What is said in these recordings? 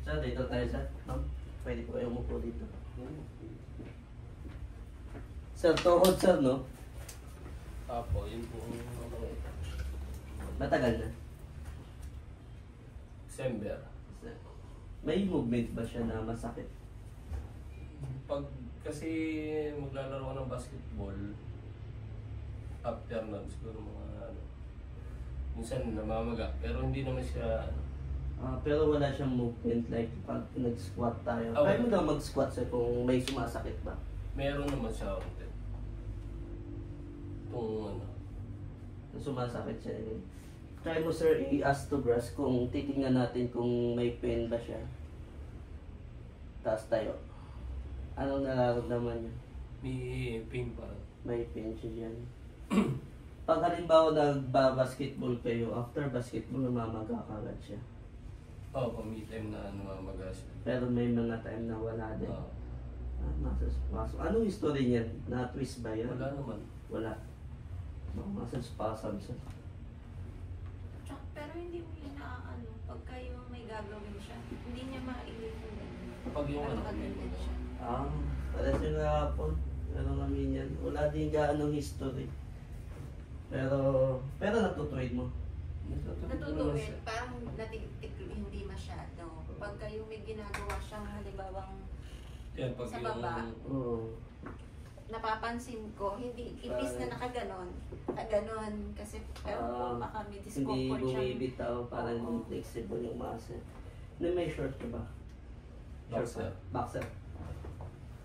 Sir, dito tayo sir. Ma'am, pwede po kayo umupo dito. Sir, tuhod sir, no? Apo, yun po. Matagal na. December. Sir, may movement ba siya na masakit? Pag kasi maglalaro ko ng basketball, after nun, siguro mga ano, minsan namamaga, pero hindi naman siya ano. Pero wala siyang movement like pag nag-squat tayo. Oh, Kaya mo daw mag-squat sir kung may sumasakit ba? Meron naman siya konti. Itong ano. Kung sumasakit siya. Try mo sir i-ask to brush kung titingnan natin kung may pain ba siya. Taas tayo. Anong nararamdaman niya? May pain pa rin. May pain siya dyan. Pag halimbawa nagba-basketball kayo, after basketball namamaga kagad siya. Oo, pag may time na namamaga siya. Pero may mga time na wala din. Oo. Masas-pasok. Anong history niyan? Na-twist ba yan? Wala naman. Wala. Masas-pasok siya. Pero hindi mo inaano, pagka yung may gagawin siya, hindi niya mailipin. Kapag yung ano, Nakagandad siya. Para siya nga po. Ano namin yan. Wala din gaano history. Pero natutuwid mo. Natutuwid, parang hindi masyado. Pagka yung may ginagawa siyang halimbawang yan, pag sa yung, baba, napapansin ko, hindi ipis na nakaganon. Kasi pero baka may Hindi discomfort siya. bumibitaw, parang Oo. flexible yung muscle. May short ka ba? Boxer. Boxer.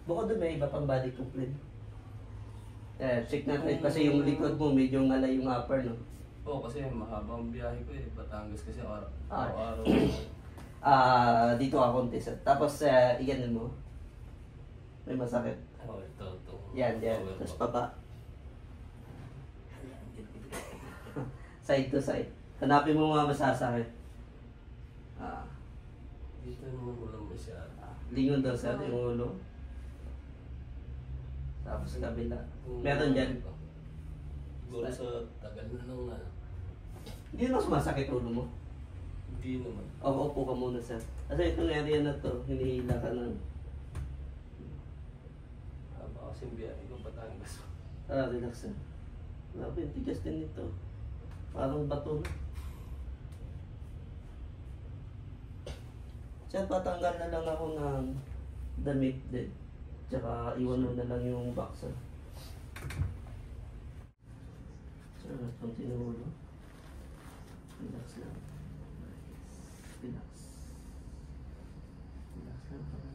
Bukod doon may iba pang body complaint. Check natin kasi yung likod mo medyo ngalay yung upper, no? Oo, kasi mahabang biyahe ko eh. Batangas kasi Ah. araw-araw. Dito ako konti sir. Tapos iyan mo. May masakit. Oo, ito. Yan. Power Tapos up. baba. Side to side. Hanapin mo mga masasakit. Dito naman walang masyado. Lingon daw sir yung ulo. Tapos kabila. Meron dyan. Siguro sa tagal na nung ano. Hindi na sumasakit ulo mo. Hindi naman. Upo ka muna sir. Kasi itong area na to, hinihila ka ng Haba kasi biyahe ko Batangas. relax sir. Grabe, tigas din ito. Parang bato na. Sir, patanggal na lang ako ng damit din. Tsaka iwan mo na lang yung boxer. Sir, continue ulo. Relax lang. Relax. Relax lang.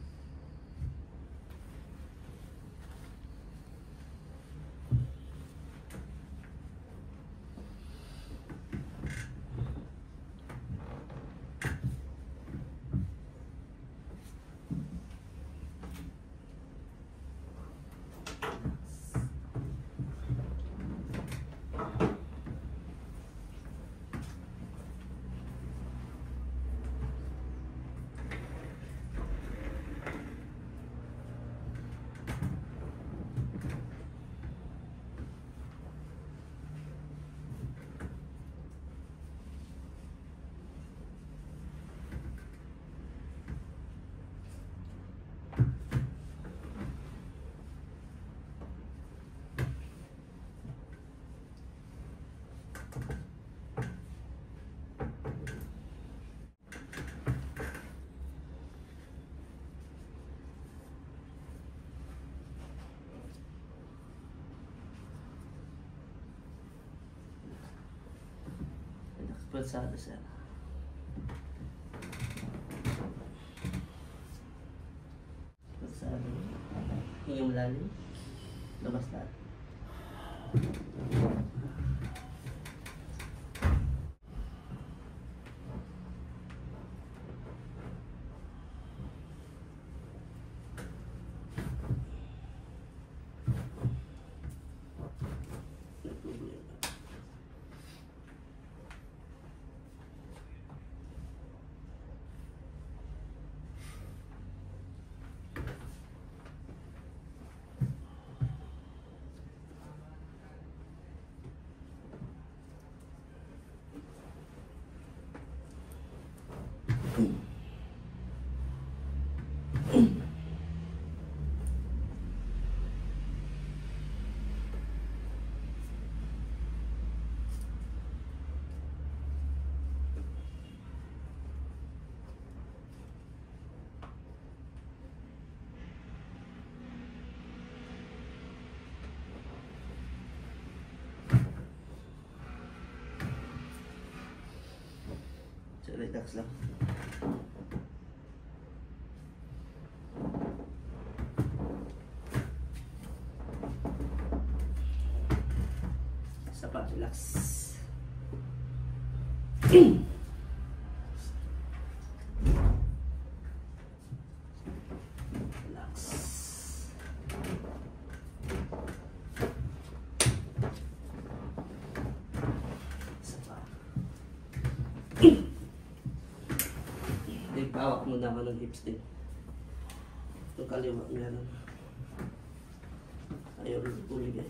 Pulsado sir. Pulsado. Hingin malalim. Labas lahat. Relax lang. Isa pa, relax. Relax. Isa pa. Hawak mo naman ng hips din. Itong kaliwa meron. Ayaw ulit eh.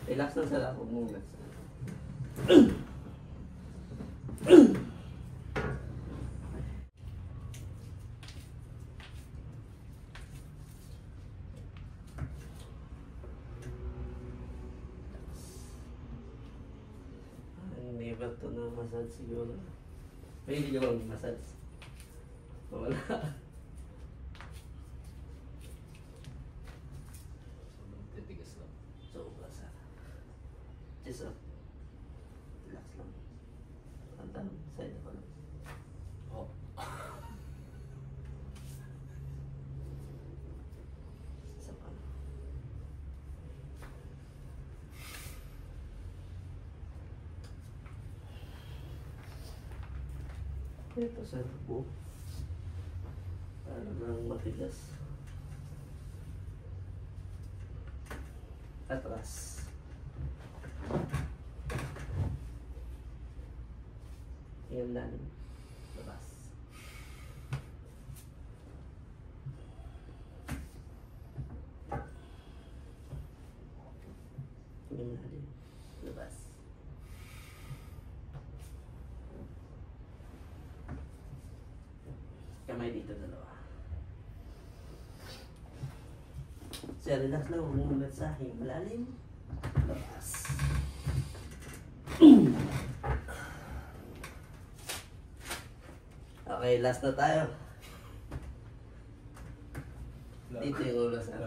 Relax lang sa huwag mong relax. Never to na massage siguro. May hindi ka mag-massage. Wala. Titigas lang. Sobra sa. Just up. Relax lang. Antan, side ako lang. Oh. Isa pa. Ito sa buo. Talagang matigas. Atras. Yung lalim. Labas. Yung lalim. Labas. Kamay dito dalawa. Sir, relax lang. Huwag mong sa malalim. Labas. Okay, last na tayo. Dito yung ulo sa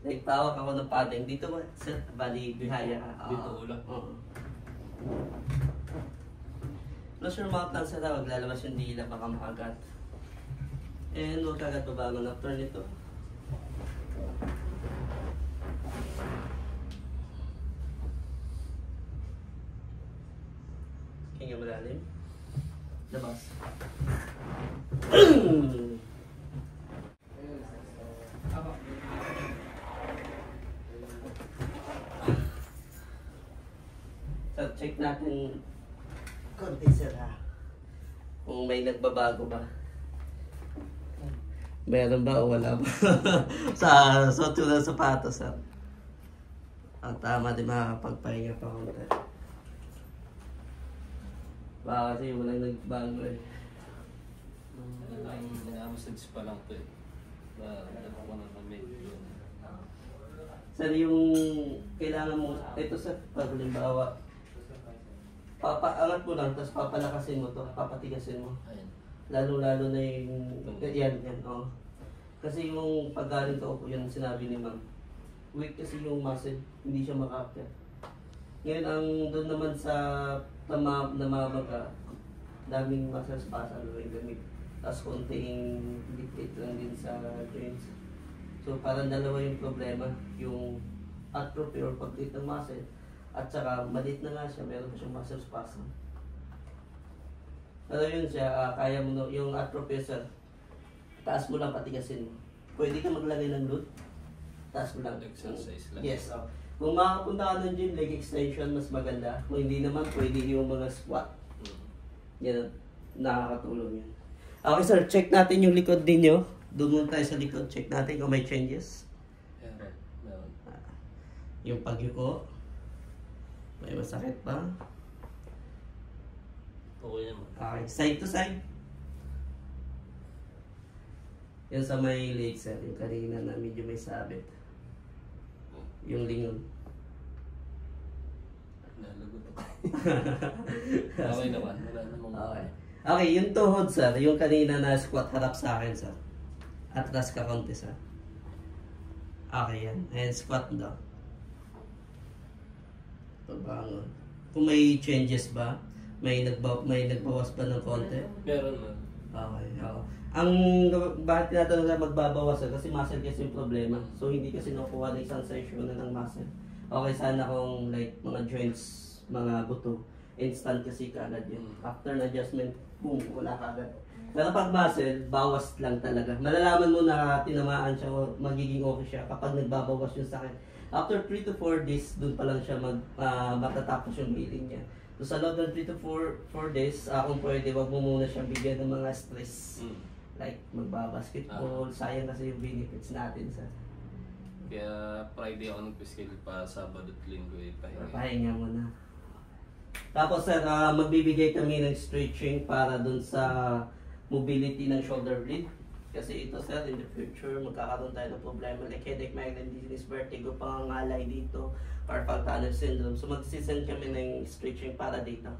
nagpawak ako ng padding. Dito ba? Sir, bali, bihaya ka. Dito ulo. Oo. Close your mouth lang sir, huwag lalabas yung dila, baka makagat. And huwag kagat babangon after nito. Hinga malalim. Labas. So, check natin konti sir ha. Kung may nagbabago ba. Meron ba o wala ba? Sa suot ko ng sapatos sir. At tama din makakapagpahinga pa konti. Baka kasi walang nagbago eh. Nag-massage pa lang to eh. Nagdala ko na kami. Sir, yung kailangan mo, ito sir, pag halimbawa, papaangat mo lang, tapos papalakasin mo to, papatigasin mo. Ayan. Lalo-lalo na yung, yan, oh. Kasi yung paggaling ko, yun sinabi ni ma'am, weak kasi yung muscle, hindi siya makapit. Ngayon, ang doon naman sa namamaga, daming muscle spasm yung gamit. Tapos konting dikit lang din sa joints. So parang dalawa yung problema, yung atrophy or paglit ng muscle, at saka maliit na nga siya, meron pa siyang muscle spasm. Pero yun siya, kaya mo yung atrophy sir, taas mo lang, patigasin mo. Pwede ka maglagay ng load, taas mo lang. Exercise lang. Yes. Kung makapunta ka ng gym, leg extension mas maganda. Kung hindi naman, pwede yung mga squat. Yan, nakakatulong yun. Okay sir, check natin yung likod ninyo. Doon muna tayo sa likod, check natin kung may changes. Meron. Meron. Yung pagyuko, may masakit pa. Okay naman. Okay, side to side. Yung sa may leg sir, yung kanina na medyo may sabit. Yung lingon. Nalagot ako. Okay naman. Wala namang... Okay. Okay, yung tuhod sir, yung kanina na squat harap sa akin sir. Atras ka konti sir. Okay yan. And squat daw. Pagbangon. Kung may changes ba? May nagbawas ba ng konti? Meron na. Okay, oo. Ang bakit tinatanong na magbabawas kasi muscle kasi yung problema. So hindi kasi nakukuha ng isang session na ng muscle. Okay sana kung like mga joints, mga buto, instant kasi kaagad yun. After na adjustment, boom, wala kaagad. Pero pag muscle, bawas lang talaga. Malalaman mo na tinamaan siya o magiging okay siya kapag nagbabawas yung sakit. After 3 to 4 days, dun pa lang siya matatapos yung healing niya. So sa loob ng 3 to 4 days, kung pwede, wag mo muna siyang bigyan ng mga stress. Like magbabasketball, sayang kasi yung benefits natin sa Kaya Friday ako nag-physical pa, Sabado at Linggo pahinga. pahinga muna. Tapos sir, magbibigay kami ng stretching para dun sa mobility ng shoulder blade. Kasi ito sir, in the future, magkakaroon tayo ng problema like headache, migraine, dizziness, vertigo, pangangalay dito, carpal tunnel syndrome. So magsisend kami ng stretching para dito.